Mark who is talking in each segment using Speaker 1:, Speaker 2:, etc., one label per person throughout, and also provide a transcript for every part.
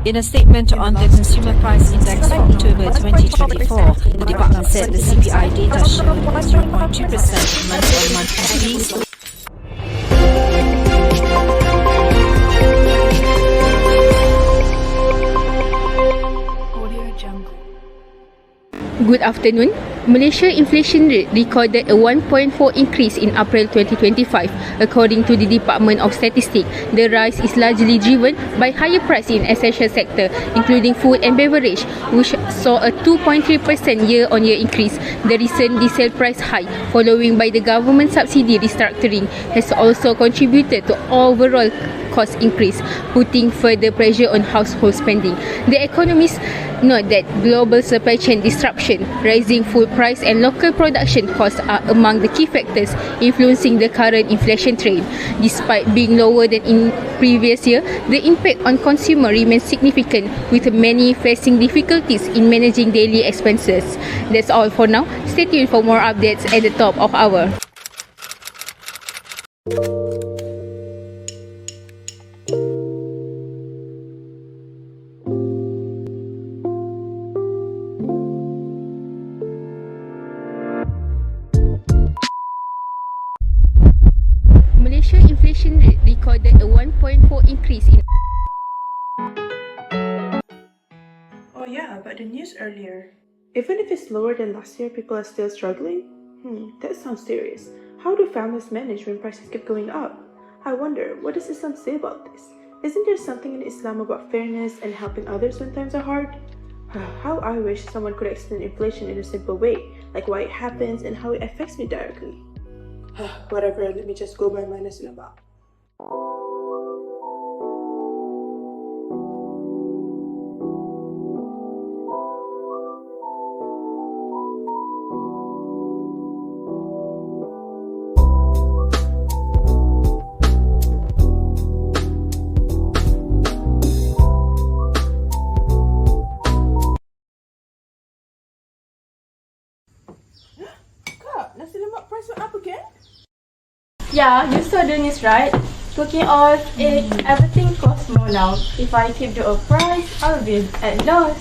Speaker 1: In a statement on the Consumer Price Index for October 2024, the department said the CPI data showed a 0.2% month-on-month increase.
Speaker 2: Good afternoon. Malaysia inflation rate recorded a 1.4 increase in April 2025. According to the Department of Statistics, the rise is largely driven by higher price in essential sector, including food and beverage, which saw a 2.3% year-on-year increase. The recent diesel price hike, following by the government subsidy restructuring, has also contributed to overall cost increase, putting further pressure on household spending. The Economists note that global supply chain disruption, rising food price and local production costs are among the key factors influencing the current inflation trend. Despite being lower than in previous year, the impact on consumer remains significant, with many facing difficulties in managing daily expenses. That's all for now. Stay tuned for more updates at the top of our. Malaysia inflation rate recorded a 1.4 increase in.
Speaker 3: Oh yeah, about the news earlier. Even if it's lower than last year, people are still struggling? That sounds serious. How do families manage when prices keep going up? I wonder, what does Islam say about this? Isn't there something in Islam about fairness and helping others when times are hard? How I wish someone could explain inflation in a simple way, like why it happens and how it affects me directly. Whatever, let me just go by my nasi lemak. Kak, nasi lemak price went up again?
Speaker 4: Yeah, you saw the news, right? Cooking oil, egg, everything costs more now. If I keep the old price, I'll be at loss.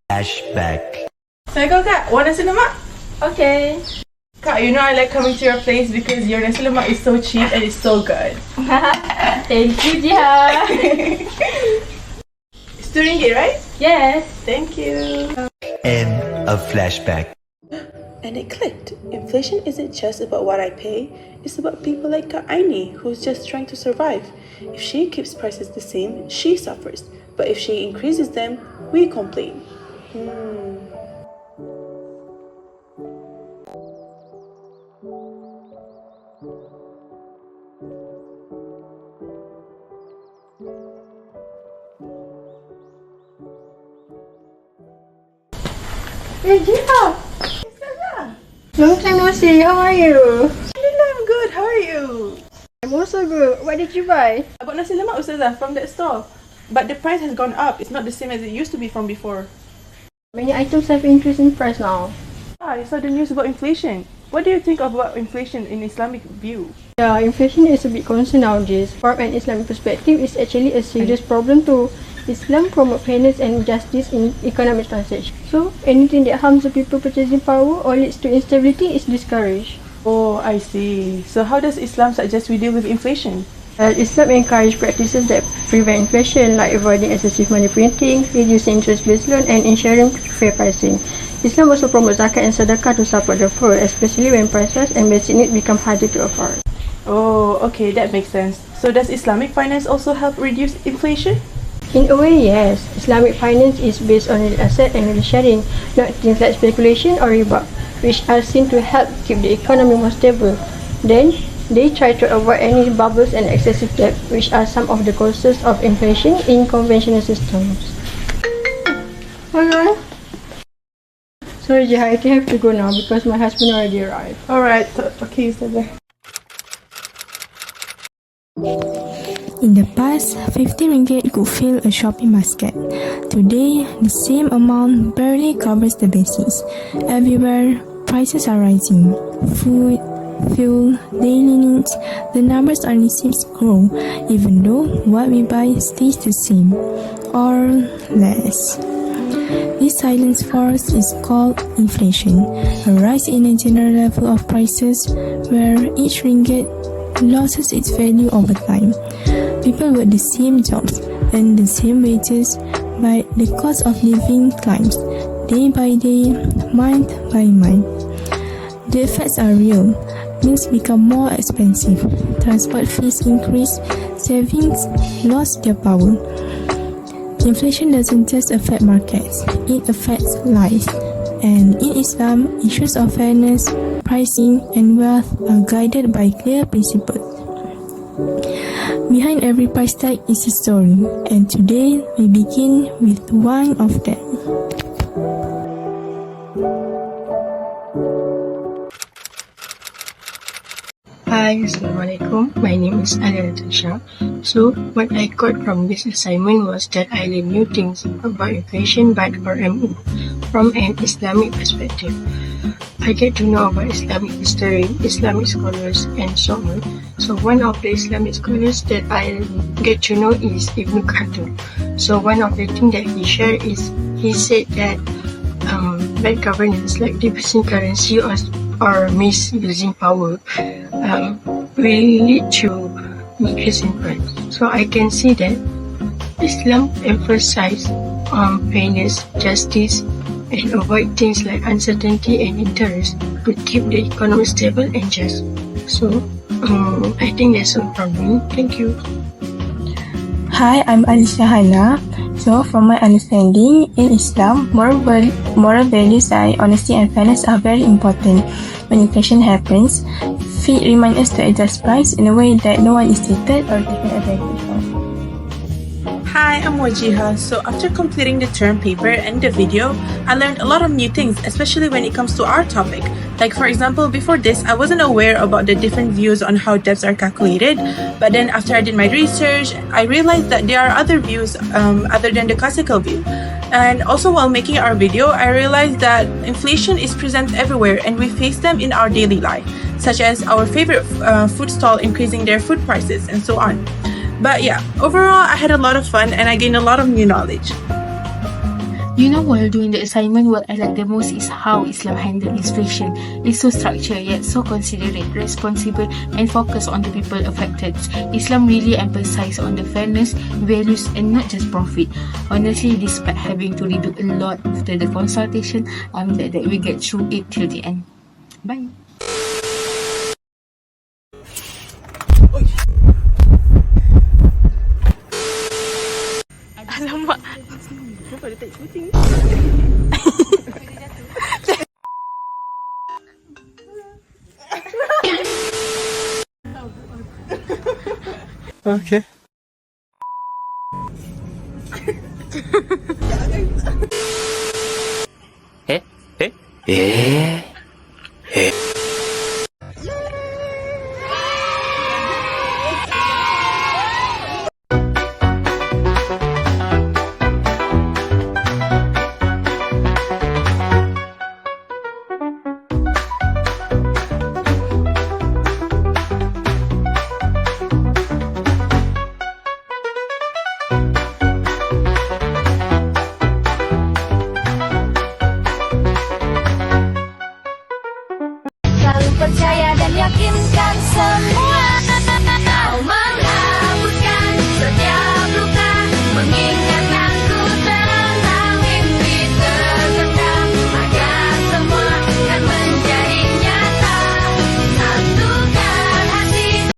Speaker 5: Flashback.
Speaker 3: Assalamualaikum Kak, want nasi lemak?
Speaker 4: Okay.
Speaker 3: Kak, you know I like coming to your place because your nasi lemak is so cheap and it's so good.
Speaker 4: Thank you, Jiha.
Speaker 3: It's RM2, right?
Speaker 4: Yes.
Speaker 3: Thank you.
Speaker 5: End of flashback.
Speaker 3: And it clicked. Inflation isn't just about what I pay, it's about people like Kak Aini, who's just trying to survive. If she keeps prices the same, she suffers. But if she increases them, we complain.
Speaker 4: Hey, Jiha. Long time no see. How are you?
Speaker 3: Alhamdulillah, I'm good. How are you?
Speaker 4: I'm also good. What did you buy?
Speaker 3: I bought nasi lemak Ustazah from that store. But the price has gone up. It's not the same as it used to be from before.
Speaker 4: Many items have increased in price now.
Speaker 3: I saw the news about inflation. What do you think about inflation in Islamic view?
Speaker 4: Yeah, inflation is a big concern nowadays. From an Islamic perspective, it's actually a serious problem too. Islam promotes fairness and justice in economic transactions. So, anything that harms the people purchasing power or leads to instability is discouraged.
Speaker 3: Oh, I see. So how does Islam suggest we deal with inflation?
Speaker 4: Islam encourages practices that prevent inflation, like avoiding excessive money printing, reducing interest-based loan, and ensuring fair pricing. Islam also promotes zakat and sedekah to support the poor, especially when prices and basic needs become harder to afford.
Speaker 3: Oh, okay, that makes sense. So does Islamic finance also help reduce inflation?
Speaker 4: In a way, yes. Islamic finance is based on real asset and real sharing, not things like speculation or riba, which are seen to help keep the economy more stable. Then, they try to avoid any bubbles and excessive debt, which are some of the causes of inflation in conventional systems. Hello? Sorry, Jiha, I have to go now because my husband already arrived.
Speaker 3: Alright, okay, Ustazah.
Speaker 6: In the past, 50 ringgit could fill a shopping basket. Today, the same amount barely covers the basics. Everywhere, prices are rising. Food, fuel, daily needs, the numbers on receipts grow, even though what we buy stays the same, or less. This silent force is called inflation, a rise in the general level of prices where each ringgit loses its value over time. People work the same jobs, earn the same wages, but the cost of living climbs day by day, month by month. The effects are real. Meals become more expensive, transport fees increase, savings lost their power. Inflation doesn't just affect markets, it affects lives. And in Islam, issues of fairness, pricing, and wealth are guided by clear principles. Behind every price tag is a story, and today we begin with one of them.
Speaker 4: Hi, Assalamualaikum. My name is Natasha. So, what I got from this assignment was that I learned new things about inflation but from an Islamic perspective. I get to know about Islamic history, Islamic scholars, and so on. So, one of the Islamic scholars that I get to know is Ibn Khaldun. So, one of the things that he shared is he said that bad governance, like debasing currency or misusing power, will lead to increase in price. So I can see that Islam emphasizes on fairness, justice, and avoid things like uncertainty and interest to keep the economy stable and just. So I think that's all from me. Thank you.
Speaker 7: Hi, I'm Alicia Hana. So, from my understanding, in Islam, moral values like honesty and fairness are very important. When inflation happens, Fiqh reminds us to adjust price in a way that no one is cheated or taken advantage of.
Speaker 3: Hi, I'm Wajiha. So after completing the term paper and the video, I learned a lot of new things, especially when it comes to our topic. Like for example, before this, I wasn't aware about the different views on how debts are calculated. But then after I did my research, I realized that there are other views other than the classical view. And also while making our video, I realized that inflation is present everywhere and we face them in our daily life, such as our favorite food stall increasing their food prices and so on. But yeah, overall, I had a lot of fun and I gained a lot of new knowledge.
Speaker 2: You know, while doing the assignment, what I like the most is how Islam handles inflation. It's so structured yet so considerate, responsible, and focused on the people affected. Islam really emphasizes on the fairness, values, and not just profit. Honestly, despite having to redo a lot after the consultation, I'm glad that we get through it till the end. Bye.
Speaker 3: Alamak. Kenapa dia tak shooting?
Speaker 8: Okay.
Speaker 9: Selalu percaya dan yakinkan semua